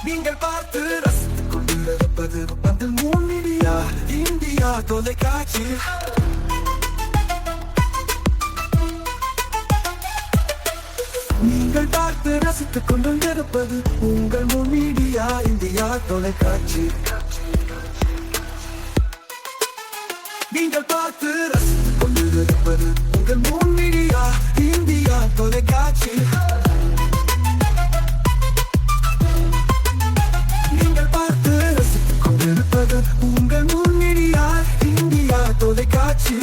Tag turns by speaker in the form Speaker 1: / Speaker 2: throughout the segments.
Speaker 1: நீங்கள் பார்த்து ரசித்துக் கொண்டிருப்பது பந்தல் மீடியா இந்தியா தொலைக்காட்சி. நீங்கள் பார்த்து ரசித்துக் கொண்டிருப்பது உங்கள் மீடியா இந்தியா தொலைக்காட்சி. நீங்கள் பார்த்து ரசித்துக் கொண்டிருப்பது உங்கள் மீடியா இந்தியா தொலைக்காட்சி. நீங்கள் பார்த்து ரசித்துக் கொண்டிருப்பது உங்கள் மீடியா இந்தியா தொலைக்காட்சி.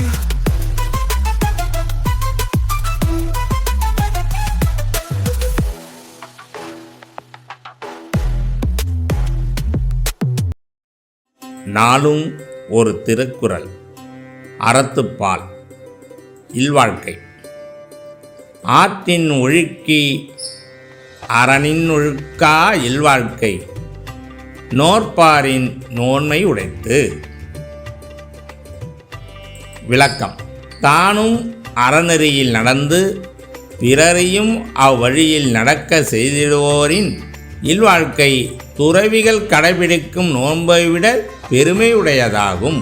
Speaker 2: நாளும் ஒரு திருக்குறள். அறத்துப்பால். இல்வாழ்க்கை. ஆற்றின் ஒழுக்கி அறனின் ஒழுக்கா இல்வாழ்க்கை நோற்பாரின் நோன்மை உடைத்து. விளக்கம். தானும் அறநெறியில் நடந்து பிறரையும் அவ்வழியில் நடக்க செய்திடுவோரின் இல்வாழ்க்கை துறவிகள் கடைபிடிக்கும் நோன்பை விட பெருமையுடையதாகும்.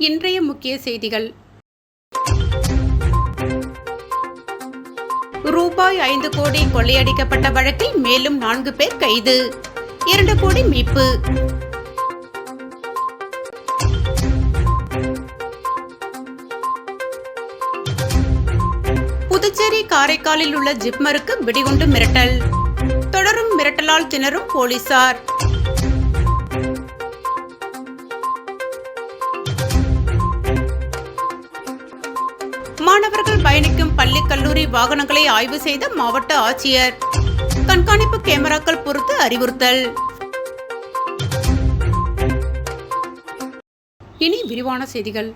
Speaker 3: இன்றைய முக்கிய செய்திகள். ரூபாய் 5 கோடி கொள்ளையடிக்கப்பட்ட வழக்கில் மேலும் 4 பேர் கைது. 2 கோடி மீட்பு. புதுச்சேரி காரைக்காலில் உள்ள ஜிப்மருக்கு வெடிகுண்டு மிரட்டல். தொடரும் மிரட்டலால் திணறும் போலீசார். மாணவர்கள் பயணிக்கும் பள்ளி கல்லூரி வாகனங்களை ஆய்வு செய்த மாவட்ட ஆட்சியர். கண்காணிப்பு கேமராக்கள் பொறுத்து அறிவுறுத்தல். இனி விரிவான செய்திகள்.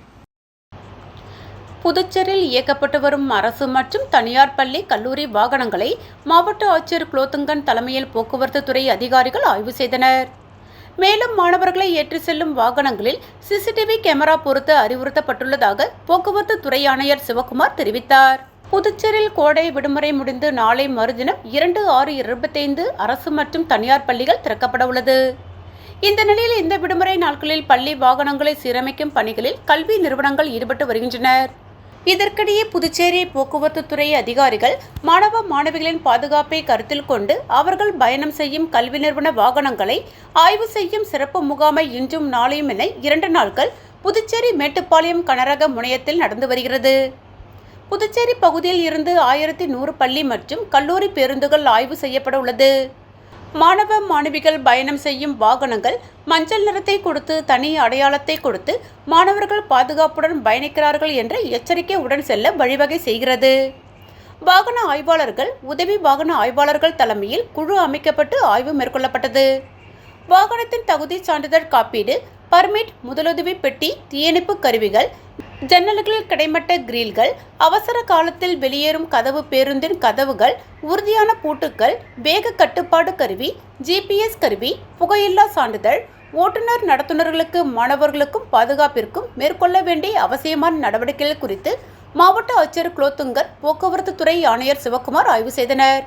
Speaker 3: புதுச்சேரியில் இயக்கப்பட்டு வரும் அரசு மற்றும் தனியார் பள்ளி கல்லூரி வாகனங்களை மாவட்ட ஆட்சியர் குலோத்துங்கன் தலைமையில் போக்குவரத்து துறை அதிகாரிகள் ஆய்வு செய்தனர். மேலும் மாணவர்களை ஏற்றி செல்லும் வாகனங்களில் சிசிடிவி கேமரா பொருத்த அறிவுறுத்தப்பட்டுள்ளதாக போக்குவரத்து துறை ஆணையர் சிவகுமார் தெரிவித்தார். புதுச்சேரியில் கோடை விடுமுறை முடிந்து நாளை மறுதினம் 2/6/25 அரசு மற்றும் தனியார் பள்ளிகள் திறக்கப்பட உள்ளது. இந்த நிலையில் இந்த விடுமுறை நாட்களில் பள்ளி வாகனங்களை சீரமைக்கும் பணிகளில் கல்வி நிறுவனங்கள் ஈடுபட்டு வருகின்றனர். இதற்கிடையே புதுச்சேரி போக்குவரத்து துறை அதிகாரிகள் மாணவ மாணவிகளின் பாதுகாப்பை கருத்தில் கொண்டு அவர்கள் பயணம் செய்யும் கல்வி நிறுவன வாகனங்களை ஆய்வு செய்யும் சிறப்பு முகாமை இன்றும் நாளையும் என 2 நாட்கள் புதுச்சேரி மேட்டுப்பாளையம் கனரக முனையத்தில் நடந்து வருகிறது. புதுச்சேரி பகுதியில் இருந்து 1100 பள்ளி மற்றும் கல்லூரி பேருந்துகள் ஆய்வு செய்யப்பட உள்ளது. மாணவ மாணவிகள் பயணம் செய்யும் வாகனங்கள் மஞ்சள் நிறத்தை கொடுத்து தனி அடையாளத்தை கொடுத்து மாணவர்கள் பாதுகாப்புடன் பயணிக்கிறார்கள் என்ற எச்சரிக்கை உடன் செல்ல வழிவகை செய்கிறது. வாகன ஆய்வாளர்கள் உதவி வாகன ஆய்வாளர்கள் தலைமையில் குழு அமைக்கப்பட்டு ஆய்வு மேற்கொள்ளப்பட்டது. வாகனத்தின் தகுதி சான்றிதழ் காப்பீடு, பர்மிட், முதலுதவி பெட்டி, தீயணைப்பு கருவிகள், ஜன்னல்களில் கிடைமட்ட கிரில்கள், அவசர காலத்தில் வெளியேறும் கதவு, பேருந்தின் கதவுகள், உறுதியான பூட்டுக்கள், வேக கட்டுப்பாடு கருவி, GPS கருவி, புகையில்லா சான்றிதழ், ஓட்டுநர் நடத்துனர்களுக்கு மாணவர்களுக்கும் பாதுகாப்பிற்கும் மேற்கொள்ள வேண்டிய அவசியமான நடவடிக்கைகள் குறித்து மாவட்ட ஆட்சியர் குலோத்துங்கன், போக்குவரத்து துறை ஆணையர் சிவகுமார் ஆய்வு செய்தனர்.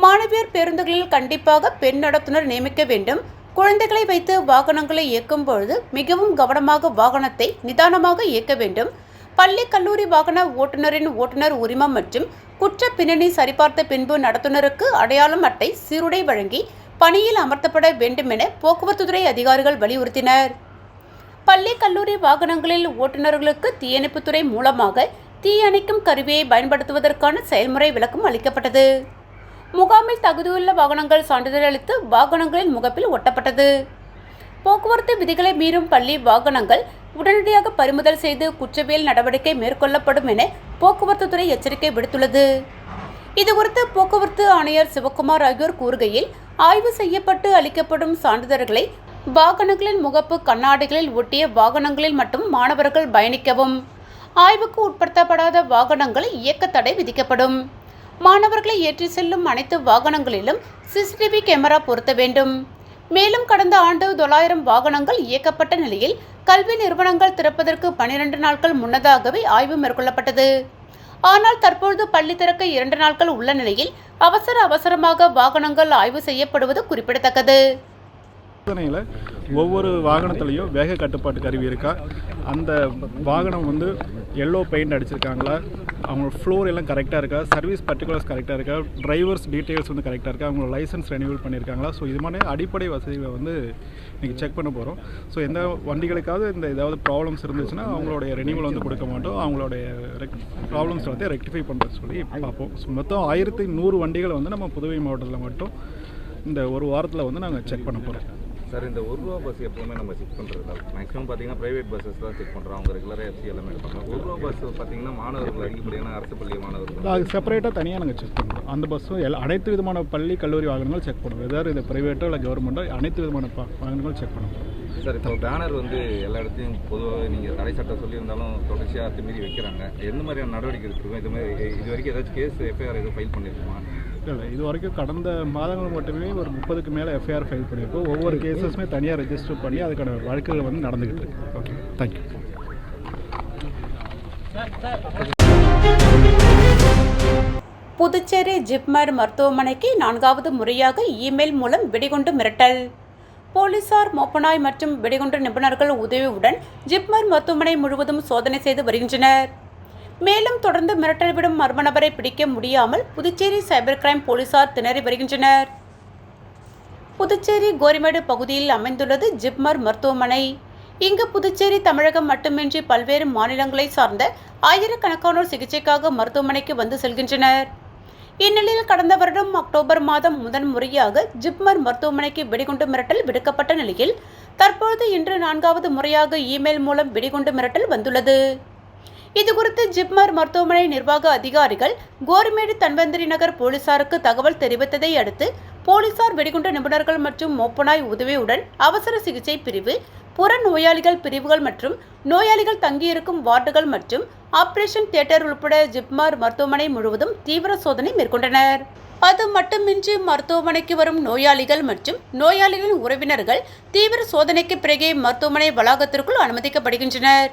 Speaker 3: மாணவியர் பேருந்துகளில் கண்டிப்பாக பெண் நடத்துனர் நியமிக்க வேண்டும். குழந்தைகளை வைத்து வாகனங்களை இயக்கும் பொழுது மிகவும் கவனமாக வாகனத்தை நிதானமாக இயக்க வேண்டும். பள்ளி கல்லூரி வாகன ஓட்டுநரின் ஓட்டுநர் உரிமம் மற்றும் குற்ற பின்னணி சரிபார்த்த பின்பு நடத்துனருக்கு அடையாளம் அட்டை சீருடை வழங்கி பணியில் அமர்த்தப்பட வேண்டும் என போக்குவரத்துத்துறை அதிகாரிகள் வலியுறுத்தினர். பள்ளி கல்லூரி வாகனங்களில் ஓட்டுநர்களுக்கு தீயணைப்புத்துறை மூலமாக தீ அணைக்கும் கருவியை பயன்படுத்துவதற்கான செயல்முறை விளக்கம் அளிக்கப்பட்டது. முகாமில் தகுதியுள்ள வாகனங்கள் சான்றிதழ் அளித்து வாகனங்களின் முகப்பில் ஒட்டப்பட்டது. போக்குவரத்து விதிகளை மீறும் பள்ளி வாகனங்கள் உடனடியாக பறிமுதல் செய்து குற்றவியல் நடவடிக்கை மேற்கொள்ளப்படும் என போக்குவரத்துத்துறை எச்சரிக்கை விடுத்துள்ளது. இதுகுறித்து போக்குவரத்து ஆணையர் சிவகுமார் ஆகியோர் கூறுகையில், ஆய்வு செய்யப்பட்டு அளிக்கப்படும் சான்றிதழ்களை வாகனங்களின் முகப்பு கண்ணாடிகளில் ஒட்டிய வாகனங்களில் மட்டும் மாணவர்கள் பயணிக்கவும், ஆய்வுக்கு உட்படுத்தப்படாத வாகனங்கள் இயக்க தடை விதிக்கப்படும். மாணவர்களை ஏற்றி செல்லும் அனைத்து வாகனங்களிலும் சிசிடிவி கேமரா பொருத்த வேண்டும். மேலும் கடந்த ஆண்டு 900 வாகனங்கள் இயக்கப்பட்ட நிலையில் கல்வி நிறுவனங்கள் திறப்பதற்கு 12 நாட்கள் முன்னதாகவே ஆய்வு மேற்கொள்ளப்பட்டது. ஆனால் தற்பொழுது பள்ளி திறக்க 2 நாட்கள் உள்ள நிலையில் அவசரமாக வாகனங்கள் ஆய்வு செய்யப்படுவது குறிப்பிடத்தக்கது.
Speaker 4: ஒவ்வொரு வாகனத்துலேயும் வேக கட்டுப்பாட்டு கருவி இருக்கா, அந்த வாகனம் வந்து எல்லோ பெயிண்ட் அடிச்சிருக்காங்களா, அவங்க ஃப்ளோர் எல்லாம் கரெக்டாக இருக்கா, சர்வீஸ் பர்டிகுலர்ஸ் கரெக்டாக இருக்கா, டிரைவர்ஸ் டீட்டெயில்ஸ் வந்து கரெக்டாக இருக்கா, அவங்களோட லைசன்ஸ் ரெனியூவல் பண்ணியிருக்காங்களா. ஸோ இது மாதிரி அடிப்படை வசதிகளை வந்து இன்றைக்கி செக் பண்ண போகிறோம். ஸோ எந்த வண்டிகளுக்காவது இந்த ஏதாவது ப்ராப்ளம்ஸ் இருந்துச்சுன்னா அவங்களுடைய ரெனியூவல் வந்து கொடுக்க மாட்டோம், அவங்களுடைய ப்ராப்ளம்ஸ் வந்து ரெக்டிஃபை பண்ணுறது சொல்லி பார்ப்போம். ஸோ மொத்தம் 1100 வண்டிகளை வந்து நம்ம புதுவை மாவட்டத்தில் மட்டும் இந்த ஒரு வாரத்தில் வந்து நாங்கள் செக் பண்ண போகிறோம்.
Speaker 5: சார், இந்த ₹1 பஸ் எப்போவுமே நம்ம செக் பண்ணுறது மேக்ஸிமம் பார்த்தீங்கன்னா ப்ரைவேட் பஸ்ஸஸ் தான் செக் பண்ணுறோம். அவங்க ரெகுலராக எஃப்சி எல்லாமே எடுப்பாங்க. ₹1 பஸ் பார்த்தீங்கன்னா மாணவர்கள் அதிகப்படியான அரசு பள்ளி மாணவர்கள்
Speaker 4: அது செப்பரேட்டாக தனியாக நாங்கள் செக் பண்ணுறோம். அந்த பஸ்ஸும் அனைத்து விதமான பள்ளி கல்லூரி வாகனங்கள் செக் பண்ணுவோம். எதாவது இது ப்ரைவேட்டோ இல்லை கவர்மெண்ட்டோ அனைத்து விதமான வாகனங்கள் செக் பண்ணுவோம்.
Speaker 5: சார், இப்போ பேனர் வந்து எல்லா இடத்தையும் பொதுவாக நீங்கள் தடை சட்டம் சொல்லியிருந்தாலும் தொடர்ச்சியாக அத்துமீறி வைக்கிறாங்க. எந்த மாதிரியான நடவடிக்கை எடுத்துருக்கோம்? இது வரைக்கும் ஏதாச்சும் கேஸ் எஃப்ஐஆர் எதுவும் ஃபைல் பண்ணியிருக்குமா?
Speaker 4: இல்லை, இது வரைக்கும் கடந்த மாதங்கள் மட்டுமே ஒரு 30க்கு மேலே எஃப்ஐஆர் ஃபைல் பண்ணியிருக்கோம். ஒவ்வொரு கேஸஸுமே தனியாக ரெஜிஸ்டர் பண்ணி அதுக்கான வழக்குகள் வந்து நடந்துக்கிட்டு இருக்கு. Okay, thank you.
Speaker 3: புதுச்சேரி ஜிப்மர் மருத்துவமனைக்கு 4வது முறையாக இமெயில் மூலம் வெடிகுண்டு மிரட்டல். போலீசார், மோப்பனாய் மற்றும் வெடிகுண்டு நிபுணர்கள் உதவியுடன் ஜிப்மர் மருத்துவமனை முழுவதும் சோதனை செய்து வருகின்றனர். மேலும் தொடர்ந்து மிரட்டல் விடும் மர்ம நபரை பிடிக்க முடியாமல் புதுச்சேரி சைபர் கிரைம் போலீசார் திணறி வருகின்றனர். புதுச்சேரி கோரிமேடு பகுதியில் அமைந்துள்ளது ஜிப்மர் மருத்துவமனை. இங்கு புதுச்சேரி, தமிழகம் மட்டுமின்றி பல்வேறு மாநிலங்களை சார்ந்த ஆயிரக்கணக்கானோர் சிகிச்சைக்காக மருத்துவமனைக்கு வந்து செல்கின்றனர். இந்நிலையில் கடந்த வருடம் அக்டோபர் மாதம் முதன்முறையாக ஜிப்மர் மருத்துவமனைக்கு வெடிகுண்டு மிரட்டல் விடுக்கப்பட்ட நிலையில் தற்போது இன்று 4வது முறையாக இமெயில் மூலம் வெடிகுண்டு மிரட்டல் வந்துள்ளது. இதுகுறித்து ஜிப்மர் மருத்துவமனை நிர்வாக அதிகாரிகள் கோரிமேடு தன்வந்திரி நகர் போலீசாருக்கு தகவல் தெரிவித்ததை அடுத்து போலீசார், வெடிகுண்டு நிபுணர்கள் மற்றும் மோப்பனாய் உதவியுடன் அவசர சிகிச்சை பிரிவு, புற நோயாளிகள் பிரிவுகள் மற்றும் நோயாளிகள் தங்கியிருக்கும் வார்டுகள் மற்றும் ஆபரேஷன் தியேட்டர் உட்பட ஜிப்மர் மருத்துவமனை முழுவதும் தீவிர சோதனை மேற்கொண்டனர். அது மட்டுமின்றி மருத்துவமனைக்கு வரும் நோயாளிகள் மற்றும் நோயாளிகளின் உறவினர்கள் தீவிர சோதனைக்கு பிறகே மருத்துவமனை வளாகத்திற்குள் அனுமதிக்கப்படுகின்றனர்.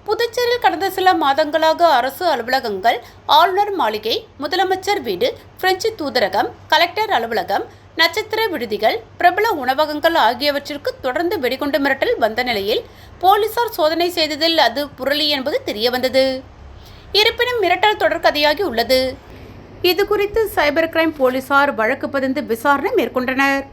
Speaker 3: புதுச்சேரியில் கடந்த சில மாதங்களாக அரசு அலுவலகங்கள், ஆளுநர் மாளிகை, முதலமைச்சர் வீடு, பிரெஞ்சு தூதரகம், கலெக்டர் அலுவலகம், நட்சத்திர விடுதிகள், பிரபல உணவகங்கள் ஆகியவற்றிற்கு தொடர்ந்து வெடிகுண்டு மிரட்டல் வந்த நிலையில் போலீசார் சோதனை செய்ததில் அது புரளி என்பது தெரியவந்தது. இருப்பினும் மிரட்டல் தொடர்கதையாகி உள்ளது. இதுகுறித்து சைபர் கிரைம் போலீசார் வழக்கு பதிந்து விசாரணை மேற்கொண்டனர்.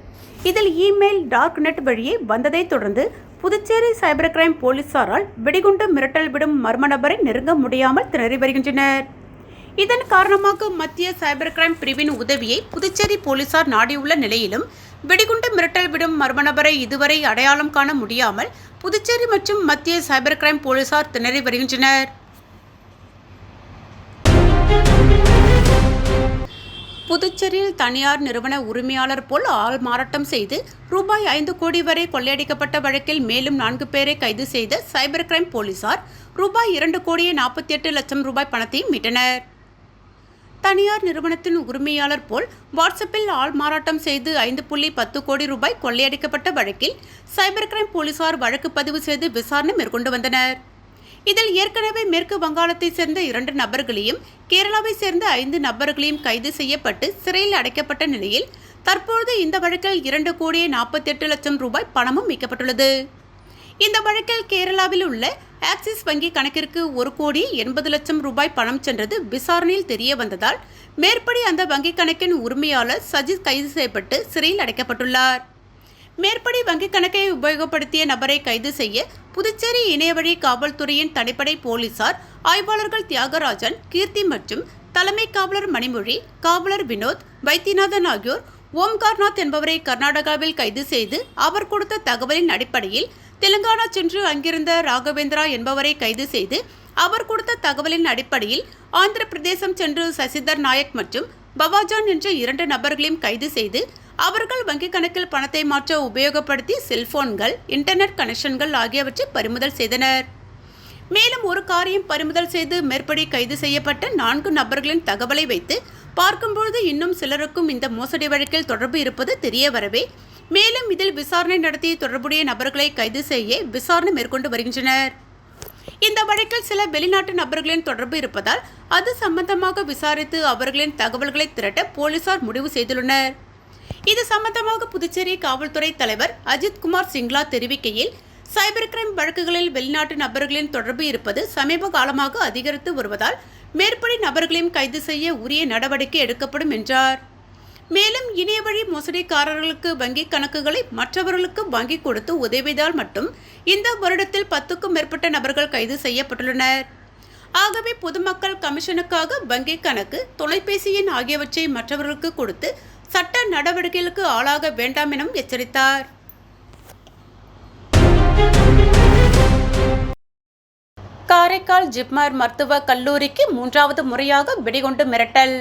Speaker 3: இதில் இமெயில், டார்க் நெட் வழியே வந்ததை தொடர்ந்து புதுச்சேரி சைபர் கிரைம் போலீசாரால் வெடிகுண்டு மிரட்டல் விடும் மர்ம நபரை நெருங்க முடியாமல் திணறி வருகின்றனர். இதன் காரணமாக மத்திய சைபர் கிரைம் பிரிவின் உதவியை புதுச்சேரி போலீசார் நாடியுள்ள நிலையிலும் வெடிகுண்டு மிரட்டல் விடும் மர்ம நபரை இதுவரை அடையாளம் காண முடியாமல் புதுச்சேரி மற்றும் மத்திய சைபர் கிரைம் போலீசார் திணறி வருகின்றனர். புதுச்சேரியில் தனியார் நிறுவன உரிமையாளர் போல் ஆள் மாறாட்டம் செய்து ரூபாய் 5 கோடி வரை கொள்ளையடிக்கப்பட்ட வழக்கில் மேலும் 4 பேரை கைது செய்த சைபர் கிரைம் போலீசார் ரூபாய் 2,48,00,000 பணத்தையும் மீட்டனர். தனியார் நிறுவனத்தின் உரிமையாளர் போல் வாட்ஸ்அப்பில் ஆள் மாறாட்டம் செய்து 5.10 கோடி ரூபாய் கொள்ளையடிக்கப்பட்ட வழக்கில் சைபர் கிரைம் போலீசார் வழக்கு பதிவு செய்து விசாரணை மேற்கொண்டு வந்தனர். இதில் ஏற்கனவே மேற்கு வங்காளத்தை சேர்ந்த 2 நபர்களையும் கேரளாவை சேர்ந்த 5 நபர்களையும் கைது செய்யப்பட்டு சிறையில் அடைக்கப்பட்ட நிலையில் தற்போது இந்த வழக்கில் 2,48,00,000 பணமும் மீட்கப்பட்டுள்ளது. இந்த வழக்கில் கேரளாவில் உள்ள ஆக்சிஸ் வங்கி கணக்கிற்கு 1,80,00,000 பணம் சென்றது விசாரணையில் தெரிய வந்ததால் மேற்படி அந்த வங்கி கணக்கின் உரிமையாளர் சஜித் கைது செய்யப்பட்டு சிறையில் அடைக்கப்பட்டுள்ளார். மேற்படி வங்கிக் கணக்கை உபயோகப்படுத்திய நபரை கைது செய்ய புதுச்சேரி இணையவழி காவல்துறையின் தனிப்படை போலீசார் ஆய்வாளர்கள் தியாகராஜன், கீர்த்தி மற்றும் தலைமை காவலர் மணிமொழி, காவலர் வினோத், வைத்தியநாதன் ஆகியோர் ஓம்கார்நாத் என்பவரை கர்நாடகாவில் கைது செய்து அவர் கொடுத்த தகவலின் அடிப்படையில் தெலுங்கானா சென்று அங்கிருந்த ராகவேந்திரா என்பவரை கைது செய்து அவர் கொடுத்த தகவலின் அடிப்படையில் ஆந்திர பிரதேசம் சென்று சசிதர் நாயக் மற்றும் பவாஜான் என்ற 2 நபர்களையும் கைது செய்து அவர்கள் வங்கிக் கணக்கில் பணத்தை மாற்ற உபயோகப்படுத்தி செல்போன்கள், இன்டர்நெட் கனெக்ஷன்கள் ஆகியவற்றை பறிமுதல் செய்தனர். மேலும் ஒரு காரையும் பறிமுதல் செய்து மேற்படி கைது செய்யப்பட்ட 4 நபர்களின் தகவலை வைத்து பார்க்கும்பொழுது இன்னும் சிலருக்கும் இந்த மோசடி வழக்கில் தொடர்பு இருப்பது தெரிய வரவே மேலும் இதில் விசாரணை நடத்தி தொடர்புடைய நபர்களை கைது செய்ய விசாரணை மேற்கொண்டு வருகின்றனர். இந்த வழக்கில் சில வெளிநாட்டு நபர்களின் தொடர்பு இருப்பதால் அது சம்பந்தமாக விசாரித்து அவர்களின் தகவல்களை திரட்ட போலீசார் முடிவு செய்துள்ளனர். இது சம்பந்தமாக புதுச்சேரி காவல்துறை தலைவர் அஜித் குமார் சிங்லா தெரிவிக்கையில், சைபர் கிரைம் வழக்குகளில் வெளிநாட்டு நபர்களின் தொடர்பு இருப்பது சமீப காலமாக அதிகரித்து வருவதால் மேற்படி நபர்களையும் கைது செய்ய உரிய நடவடிக்கை எடுக்கப்படும் என்றார். மேலும் இணைய வழி மோசடிக்காரர்களுக்கு வங்கி கணக்குகளை மற்றவர்களுக்கு வாங்கி கொடுத்து உதவியதால் மட்டும் இந்த வருடத்தில் 10க்கும் மேற்பட்ட நபர்கள் கைது செய்யப்பட்டுள்ளனர். ஆகவே பொதுமக்கள் கமிஷனுக்காக வங்கி கணக்கு, தொலைபேசி எண் ஆகியவற்றை மற்றவர்களுக்கு கொடுத்து சட்ட நடவடிக்கைகளுக்கு ஆளாக வேண்டாம் எனவும் எச்சரித்தார். காரைக்கால் ஜிப்மர் மருத்துவக் கல்லூரிக்கு 3வது முறையாக வெடிகுண்டு மிரட்டல்.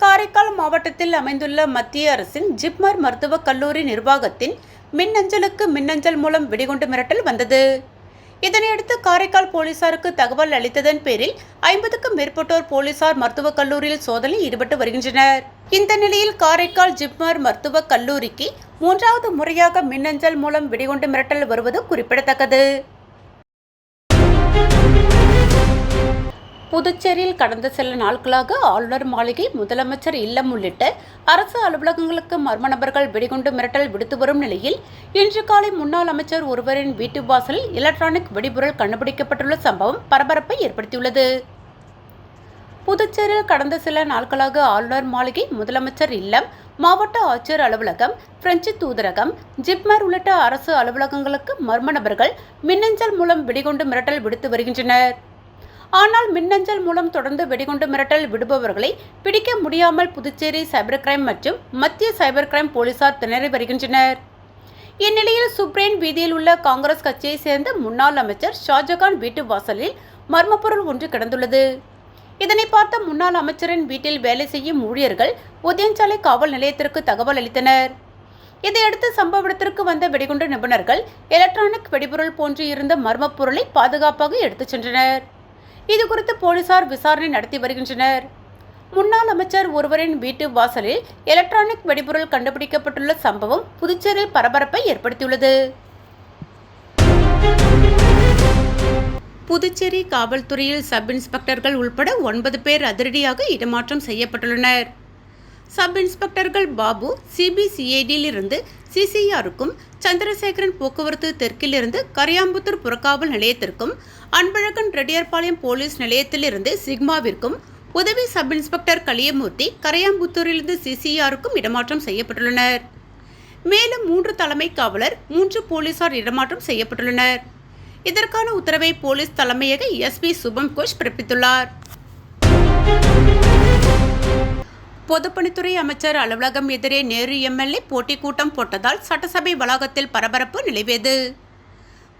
Speaker 3: காரைக்கால் மாவட்டத்தில் அமைந்துள்ள மத்திய அரசின் ஜிப்மர் மருத்துவக் கல்லூரி நிர்வாகத்தின் மின்னஞ்சலுக்கு மின்னஞ்சல் மூலம் வெடிகுண்டு மிரட்டல் வந்தது. இதனையடுத்து காரைக்கால் போலீசாருக்கு தகவல் அளித்ததன் பேரில் 50க்கும் மேற்பட்டோர் போலீசார் மருத்துவக் கல்லூரியில் சோதனையில் ஈடுபட்டு வருகின்றனர். இந்த நிலையில் காரைக்கால் ஜிப்மர் மருத்துவக் கல்லூரிக்கு 3வது முறையாக மின்னஞ்சல் மூலம் வெடிகுண்டு மிரட்டல் வருவது குறிப்பிடத்தக்கது. புதுச்சேரியில் கடந்த சில நாட்களாக ஆளுநர் மாளிகை, முதலமைச்சர் இல்லம் உள்ளிட்ட அரசு அலுவலகங்களுக்கு மர்ம நபர்கள் வெடிகுண்டு மிரட்டல் விடுத்து வரும் நிலையில் இன்று காலை முன்னாள் அமைச்சர் ஒருவரின் வீட்டு வாசலில் எலக்ட்ரானிக் வெடிபொருள் கண்டுபிடிக்கப்பட்டுள்ள சம்பவம் பரபரப்பை ஏற்படுத்தியுள்ளது. புதுச்சேரியில் கடந்த சில நாட்களாக ஆளுநர் மாளிகை, முதலமைச்சர் இல்லம், மாவட்ட ஆட்சியர் அலுவலகம், பிரெஞ்சு தூதரகம், ஜிப்மர் உள்ளிட்ட அரசு அலுவலகங்களுக்கு மர்ம நபர்கள் மின்னஞ்சல் மூலம் வெடிகுண்டு மிரட்டல் விடுத்து வருகின்றனர். ஆனால் மின்னஞ்சல் மூலம் தொடர்ந்து வெடிகுண்டு மிரட்டல் விடுபவர்களை பிடிக்க முடியாமல் புதுச்சேரி சைபர் கிரைம் மற்றும் மத்திய சைபர் கிரைம் போலீசார் திணறி வருகின்றனர். இந்நிலையில் சுப்ரேன் வீதியில் உள்ள காங்கிரஸ் கட்சியை சேர்ந்த முன்னாள் அமைச்சர் ஷாஜகான் வீட்டு வாசலில் மர்ம பொருள் ஒன்று கிடந்துள்ளது. இதனை பார்த்த முன்னாள் அமைச்சரின் வீட்டில் வேலை செய்யும் ஊழியர்கள் உதயஞ்சாலை காவல் நிலையத்திற்கு தகவல் அளித்தனர். இதையடுத்து சம்பவ இடத்திற்கு வந்த வெடிகுண்டு நிபுணர்கள் எலக்ட்ரானிக் வெடிபொருள் போன்று இருந்த மர்ம பொருளை பாதுகாப்பாக எடுத்துச் சென்றனர். இதுகுறித்து போலீசார் விசாரணை நடத்தி வருகின்றனர். முன்னாள் அமைச்சர் ஒருவரின் வீட்டு வாசலில் எலக்ட்ரானிக் வெடிபொருள் கண்டுபிடிக்கப்பட்டுள்ள சம்பவம் புதுச்சேரியில் பரபரப்பை ஏற்படுத்தியுள்ளது. புதுச்சேரி காவல்துறையில் சப் இன்ஸ்பெக்டர்கள் உள்பட 9 பேர் அதிரடியாக இடமாற்றம் செய்யப்பட்டுள்ளனர். சப் இன்ஸ்பெக்டர்கள் பாபு சிபிசிஐடியிலிருந்து சிசிஆருக்கும், சந்திரசேகரன் போக்குவரத்து தெற்கிலிருந்து கரையாம்புத்தூர் புறக்காவல் நிலையத்திற்கும், அன்பழகன் ரெட்டியார்பாளையம் போலீஸ் நிலையத்திலிருந்து சிக்மாவிற்கும், உதவி சப் இன்ஸ்பெக்டர் கலியமூர்த்தி கரையாம்புத்தூரிலிருந்து சிசிஆருக்கும் இடமாற்றம் செய்யப்பட்டுள்ளனர். மேலும் 3 தலைமை காவலர், 3 போலீசார் இடமாற்றம் செய்யப்பட்டுள்ளனர். இதற்கான உத்தரவை போலீஸ் தலைமையக எஸ்பி சுபம் கோஷ் பிறப்பித்துள்ளார். பொதுப்பணித்துறை அமைச்சர் அலுவலகம் எதிரே நேரு எம்எல்ஏ போட்டி கூட்டம் போட்டதால் சட்டசபை வளாகத்தில் பரபரப்பு நிலவியது.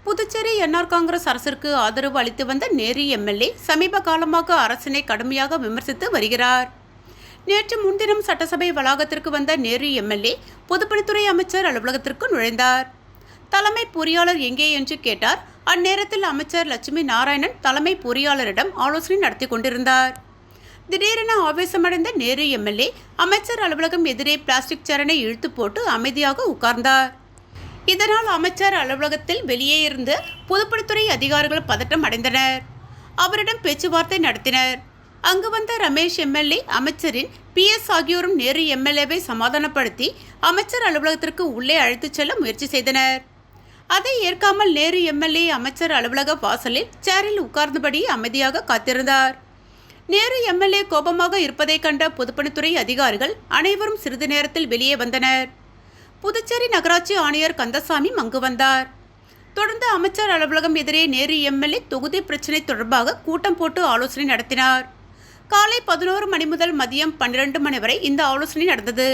Speaker 3: புதுச்சேரி என்ஆர் காங்கிரஸ் அரசிற்கு ஆதரவு அளித்து வந்த நேரு எம்எல்ஏ சமீப காலமாக அரசினை கடுமையாக விமர்சித்து வருகிறார். நேற்று முன்தினம் சட்டசபை வளாகத்திற்கு வந்த நேரு எம்எல்ஏ பொதுப்பணித்துறை அமைச்சர் அலுவலகத்திற்கு நுழைந்தார். தலைமை பொறியாளர் எங்கே என்று கேட்டார். அந்நேரத்தில் அமைச்சர் லட்சுமி நாராயணன் தலைமை பொறியாளரிடம் ஆலோசனை நடத்தி கொண்டிருந்தார். திடீரென ஆவேசமடைந்த நேரு எம்எல்ஏ அமைச்சர் அலுவலகம் எதிரே பிளாஸ்டிக் சேரனை இழுத்து போட்டு அமைதியாக உட்கார்ந்தார். இதனால் அமைச்சர் அலுவலகத்தில் வெளியே இருந்த பொதுப்பணித்துறை அதிகாரிகள் பதட்டம் அடைந்தனர். அவரிடம் பேச்சுவார்த்தை நடத்தினர். அங்கு வந்த ரமேஷ் எம்எல்ஏ, அமைச்சரின் PS ஆகியோரும் நேரு எம்எல்ஏவை சமாதானப்படுத்தி அமைச்சர் அலுவலகத்திற்கு உள்ளே அழைத்துச் செல்ல முயற்சி செய்தனர். அதை ஏற்காமல் நேரு எம்எல்ஏ அமைச்சர் அலுவலக வாசலில் சேரில் உட்கார்ந்தபடி அமைதியாக காத்திருந்தார். நேரு எம்எல்ஏ கோபமாக இருப்பதை கண்ட பொதுப்பணித்துறை அதிகாரிகள் அனைவரும் சிறிது நேரத்தில் வெளியே வந்தனர். புதுச்சேரி நகராட்சி ஆணையர் கந்தசாமி அங்கு வந்தார். தொடர்ந்து அமைச்சர் அலுவலகம் எதிரே நேரு எம்எல்ஏ தொகுதி பிரச்சினை தொடர்பாக கூட்டம் போட்டு ஆலோசனை நடத்தினார். காலை 11 மணி முதல் மதியம் 12 மணி வரை இந்த ஆலோசனை நடந்தது.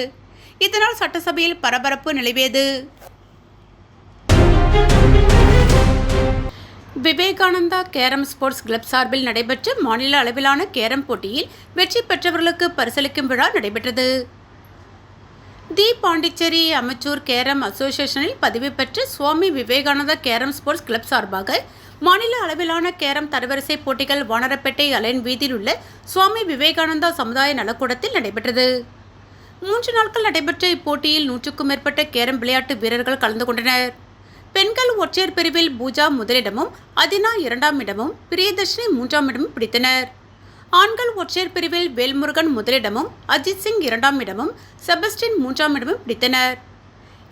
Speaker 3: இதனால் சட்டசபையில் பரபரப்பு நிலவியது. விவேகானந்தா கேரம் ஸ்போர்ட்ஸ் கிளப் சார்பில் நடைபெற்ற மாநில அளவிலான கேரம் போட்டியில் வெற்றி பெற்றவர்களுக்கு பரிசளிக்கும் விழா நடைபெற்றது. தி பாண்டிச்சேரி அமெச்சூர் கேரம் அசோசியேஷனில் பதிவு பெற்ற Swami Vivekananda carrom sports club சார்பாக மாநில அளவிலான கேரம் தரவரிசை போட்டிகள் வானரப்பேட்டை அலைன் வீதியில் உள்ள சுவாமி விவேகானந்தா சமுதாய நலக்கூடத்தில் நடைபெற்றது. 3 நாட்கள் நடைபெற்ற இப்போட்டியில் 100க்கும் மேற்பட்ட கேரம் விளையாட்டு வீரர்கள் கலந்து கொண்டனர். பெண்கள் ஒற்றையர் பிரிவில் பூஜா முதலிடமும், அதினா 2ஆம் இடமும், பிரியதர்ஷினி 3ஆம் இடமும் பிடித்தனர். ஆண்கள் ஒற்றையர் பிரிவில் வேல்முருகன் முதலிடமும், அஜித் சிங் 2ஆம் இடமும், செபஸ்டின் 3ஆம் இடமும் பிடித்தனர்.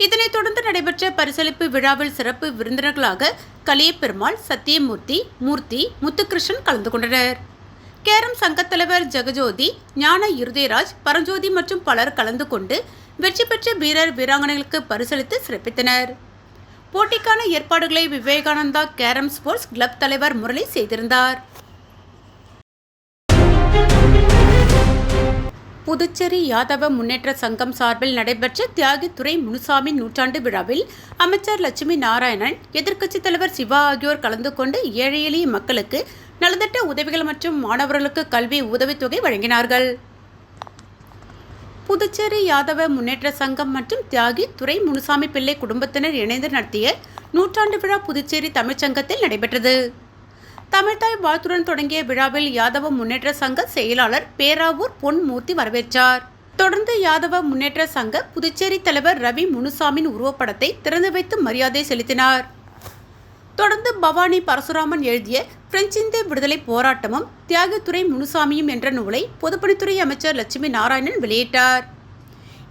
Speaker 3: இதனைத் தொடர்ந்து நடைபெற்ற பரிசளிப்பு விழாவில் சிறப்பு விருந்தினர்களாக கலியபெருமாள், சத்தியமூர்த்தி, மூர்த்தி, முத்துகிருஷ்ணன் கலந்து கொண்டனர். கேரம் சங்கத் தலைவர் ஜெகஜோதி, ஞான இருதயராஜ், பரஞ்சோதி மற்றும் பலர் கலந்து கொண்டு வெற்றி பெற்ற வீரர் வீராங்கனைகளுக்கு பரிசளித்து சிறப்பித்தனர். போட்டிக்கான ஏற்பாடுகளை விவேகானந்தா கேரம் ஸ்போர்ட்ஸ் கிளப் தலைவர் முரளி செய்திருந்தார். புதுச்சேரி யாதவ முன்னேற்ற சங்கம் சார்பில் நடைபெற்ற தியாகித்துறை முனுசாமி நூற்றாண்டு விழாவில் அமைச்சர் லட்சுமி நாராயணன், எதிர்க்கட்சித் தலைவர் சிவா ஆகியோர் கலந்து கொண்டு ஏழை எளிய மக்களுக்கு நலத்திட்ட உதவிகள் மற்றும் மாணவர்களுக்கு கல்வி உதவித்தொகை வழங்கினார்கள். புதுச்சேரி யாதவ முன்னேற்ற சங்கம் மற்றும் தியாகி துரை முனுசாமி பிள்ளை குடும்பத்தினர் இணைந்து நடத்திய நூற்றாண்டு விழா புதுச்சேரி தமிழ்ச்சங்கத்தில் நடைபெற்றது. தமிழ்தாய் வாழ்த்துடன் தொடங்கிய விழாவில் யாதவ முன்னேற்ற சங்க செயலாளர் பேராவூர் பொன்மூர்த்தி வரவேற்றார். தொடர்ந்து யாதவ முன்னேற்ற சங்க புதுச்சேரி தலைவர் ரவி முனுசாமியின் உருவப்படத்தை திறந்து வைத்து மரியாதை செலுத்தினார். தொடர்ந்து பவானி பரசுராமன் எழுதிய பிரெஞ்சு இந்திய விடுதலை போராட்டமும் தியாகித்துறை முனுசாமியும் என்ற நூலை பொதுப்பணித்துறை அமைச்சர் லட்சுமி நாராயணன் வெளியிட்டார்.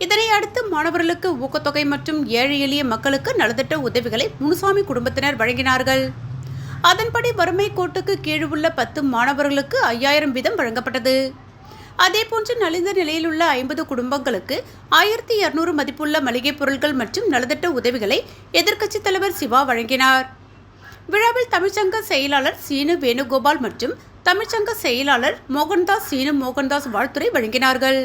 Speaker 3: இதனை அடுத்து மாணவர்களுக்கு ஊக்கத்தொகை மற்றும் ஏழை எளிய மக்களுக்கு நலத்திட்ட உதவிகளை முனுசாமி குடும்பத்தினர் வழங்கினார்கள். அதன்படி வறுமை கோட்டுக்கு கீழ் உள்ள 10 மாணவர்களுக்கு 5000 வீதம் வழங்கப்பட்டது. அதேபோன்று நலிந்த நிலையில் உள்ள 50 குடும்பங்களுக்கு 1200 மதிப்புள்ள மளிகை பொருட்கள் மற்றும் நலத்திட்ட உதவிகளை எதிர்க்கட்சித் தலைவர் சிவா வழங்கினார். விழாவில் தமிழ்ச்சங்க செயலாளர் சீனு வேணுகோபால் மற்றும் தமிழ்ச்சங்க செயலாளர் மோகன்தாஸ் சீனு மோகன்தாஸ் வாழ்த்துரை வழங்கினார்கள்.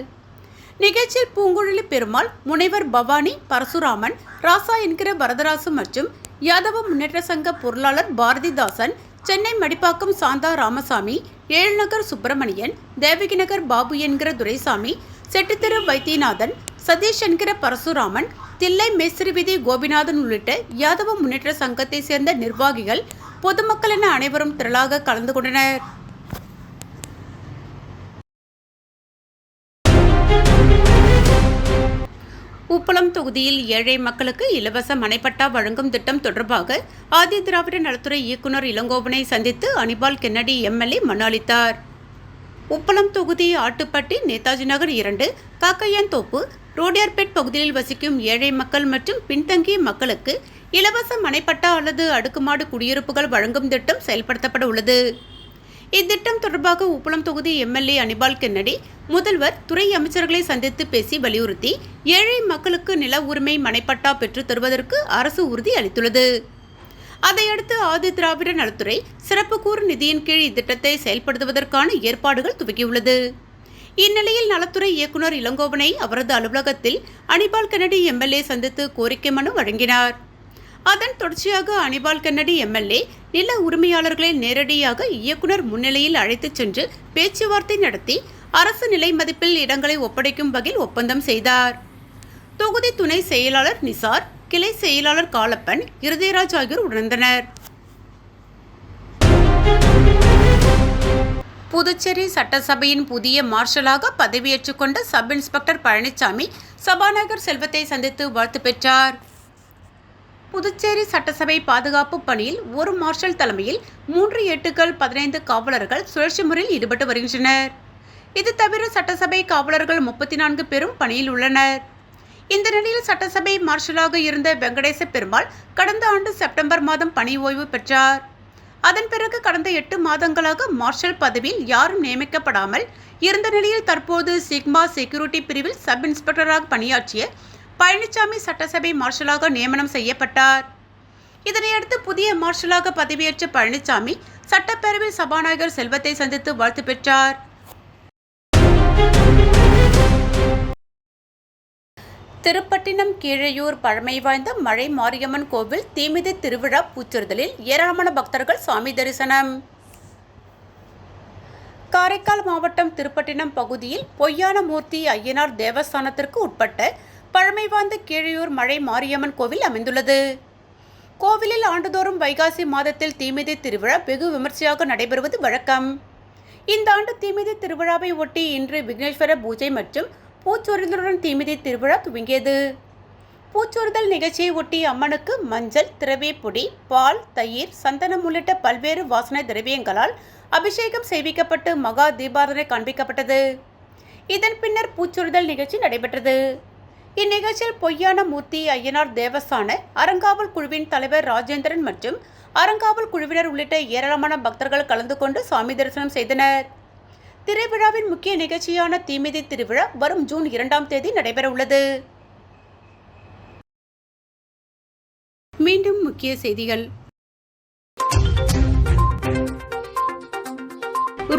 Speaker 3: நிகழ்ச்சியில் பூங்குழலி பெருமாள், முனைவர் பவானி பரசுராமன், ராசா என்கிற வரதராசு மற்றும் யாதவ முன்னேற்ற சங்க பொருளாளர் பாரதிதாசன், சென்னை மடிப்பாக்கம் சாந்தா ராமசாமி, ஏழுநகர் சுப்பிரமணியன், தேவகி நகர் பாபு என்கிற துரைசாமி, செட்டித்திரு வைத்தியநாதன், சதீஷ் என்கிற பரசுராமன், தில்லை மேஸ்திரி வீதி கோபிநாதன் உள்ளிட்ட யாதவ முன்னேற்ற சங்கத்தை சேர்ந்த நிர்வாகிகள், பொதுமக்கள் என அனைவரும் திரளாக கலந்து கொண்டனர். உப்பளம் தொகுதியில் ஏழை மக்களுக்கு இலவச மனைப்பட்டா வழங்கும் திட்டம் தொடர்பாக ஆதி திராவிட நலத்துறை இயக்குநர் இளங்கோவனை சந்தித்து அனிபால் கென்னடி எம்எல்ஏ மனு அளித்தார். உப்பளம் தொகுதி ஆட்டுப்பட்டி, நேதாஜி நகர் 2, காக்கையான்தோப்பு, ரோடியார்பேட் பகுதியில் வசிக்கும் ஏழை மக்கள் மற்றும் பின்தங்கிய மக்களுக்கு இலவச மனைப்பட்டா அல்லது அடுக்குமாடு குடியிருப்புகள் வழங்கும் திட்டம் செயல்படுத்தப்பட உள்ளது. இத்திட்டம் தொடர்பாக உப்பளம் தொகுதி எம்எல்ஏ அனிபால் கென்னடி முதல்வர், துறை அமைச்சர்களை சந்தித்து பேசி வலியுறுத்தி ஏழை மக்களுக்கு நில உரிமை மனைப்பட்டா பெற்று தருவதற்கு அரசு உறுதி அளித்துள்ளது. அதையடுத்து ஆதி திராவிட நலத்துறை சிறப்பு கூறு நிதியின் கீழ் இத்திட்டத்தை செயல்படுத்துவதற்கான ஏற்பாடுகள் துவங்கியுள்ளது. இந்நிலையில் நலத்துறை இயக்குநர் இளங்கோவனை அவரது அலுவலகத்தில் அனிபால் கென்னடி எம்எல்ஏ சந்தித்து கோரிக்கை மனு வழங்கினார். அதன் தொடர்ச்சியாக அனிபால் கென்னடி எம்எல்ஏ நில உரிமையாளர்களை நேரடியாக இயக்குநர் முன்னிலையில் அழைத்துச் சென்று பேச்சுவார்த்தை நடத்தி அரசு நிலை மதிப்பில் இடங்களை ஒப்படைக்கும் வகையில் ஒப்பந்தம் செய்தார். தொகுதி துணை செயலாளர் நிசார், கிளை செயலாளர் காலப்பன், இருதயராஜ் ஆகியோர் உணர்ந்தனர். புதுச்சேரி சட்டசபையின் புதிய மார்ஷலாக பதவியேற்றுக் கொண்ட சப் இன்ஸ்பெக்டர் பழனிசாமி சபாநாயகர் செல்வத்தை சந்தித்து வாழ்த்து பெற்றார். புதுச்சேரி சட்டசபை பாதுகாப்பு பணியில் ஒரு மார்ஷல் தலைமையில் 3 ஏட்டுகள் 15 காவலர்கள் சுழற்சி முறையில் ஈடுபட்டு வருகின்றனர். இது தவிர சட்டசபை காவலர்கள் 34 பேரும் பணியில் உள்ளனர். இந்த நிலையில் சட்டசபை மார்ஷலாக இருந்த வெங்கடேச பெருமாள் கடந்த ஆண்டு செப்டம்பர் மாதம் பணி ஓய்வு பெற்றார். அதன் பிறகு கடந்த 8 மாதங்களாக மார்ஷல் பதவியில் யாரும் நியமிக்கப்படாமல் இருந்த நிலையில் தற்போது சிக்மா செக்யூரிட்டி பிரிவில் சப் இன்ஸ்பெக்டராக பணியாற்றிய பழனிசாமி சட்டசபை மார்ஷலாக நியமனம் செய்யப்பட்டார். இதனையடுத்து புதிய மார்ஷலாக பதவியேற்ற பழனிசாமி சட்டப்பேரவையில் சபாநாயகர் செல்வத்தை சந்தித்து வாழ்த்து பெற்றார். திருப்பட்டினம் கீழையூர் பழமை வாய்ந்த மழை மாரியம்மன் கோவில் தீமிதி திருவிழா பூச்சொரிதலில் ஏராளமான பக்தர்கள் சாமி தரிசனம். காரைக்கால் மாவட்டம் திருப்பட்டினம் பகுதியில் பொய்யான மூர்த்தி ஐயனார் தேவஸ்தானத்திற்கு உட்பட்ட பழமை வாய்ந்த கீழையூர் மழை மாரியம்மன் கோவில் அமைந்துள்ளது. கோவிலில் ஆண்டுதோறும் வைகாசி மாதத்தில் தீமிதி திருவிழா வெகு விமர்சையாக நடைபெறுவது வழக்கம். இந்த ஆண்டு தீமிதி திருவிழாவை ஒட்டி இன்று விக்னேஸ்வர பூஜை மற்றும் பூச்சொரிதலுடன் தீமிதி திருவிழா துவங்கியது. பூச்சொரிதல் நிகழ்ச்சியை ஒட்டி அம்மனுக்கு மஞ்சள், திரவிய பொடி, பால், தயிர், சந்தனம் உள்ளிட்ட பல்வேறு வாசனை திரவியங்களால் அபிஷேகம் செய்விக்கப்பட்டு மகா தீபாராதனை காண்பிக்கப்பட்டது. இதன் பின்னர் பூச்சொரிதல் நிகழ்ச்சி நடைபெற்றது. இந்நிகழ்ச்சியில் பொய்யான மூர்த்தி ஐயனார் தேவஸ்தான அறங்காவல் குழுவின் தலைவர் ராஜேந்திரன் மற்றும் அறங்காவல் குழுவினர் உள்ளிட்ட ஏராளமான பக்தர்கள் கலந்து கொண்டு சாமி தரிசனம் செய்தனர். திருவிழாவின் முக்கிய நிகழ்ச்சியான தீமிதி திருவிழா வரும் ஜூன் 2ஆம் தேதி நடைபெற உள்ளது. மீண்டும் முக்கிய செய்திகள்.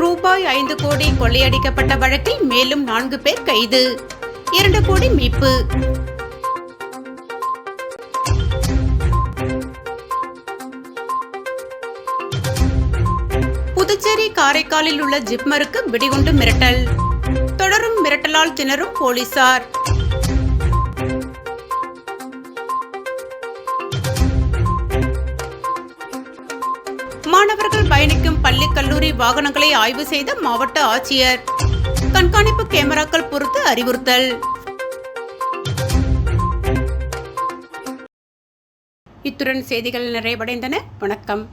Speaker 3: ரூபாய் 5 கோடி கொள்ளையடிக்கப்பட்ட வழக்கில் மேலும் 4 பேர் கைது. 2 கோடி மீட்பு. புதுச்சேரி காரைக்காலில் உள்ள ஜிப்மருக்கு வெடிகுண்டு மிரட்டல். தொடரும் மிரட்டலால் திணறும் போலீசார். மாணவர்கள் பயணிக்கும் பள்ளி கல்லூரி வாகனங்களை ஆய்வு செய்த மாவட்ட ஆட்சியர். கண்காணிப்பு கேமராக்கள் பொறுத்து அறிவுறுத்தல். இத்துடன் செய்திகள் நிறைவடைந்தன. வணக்கம்.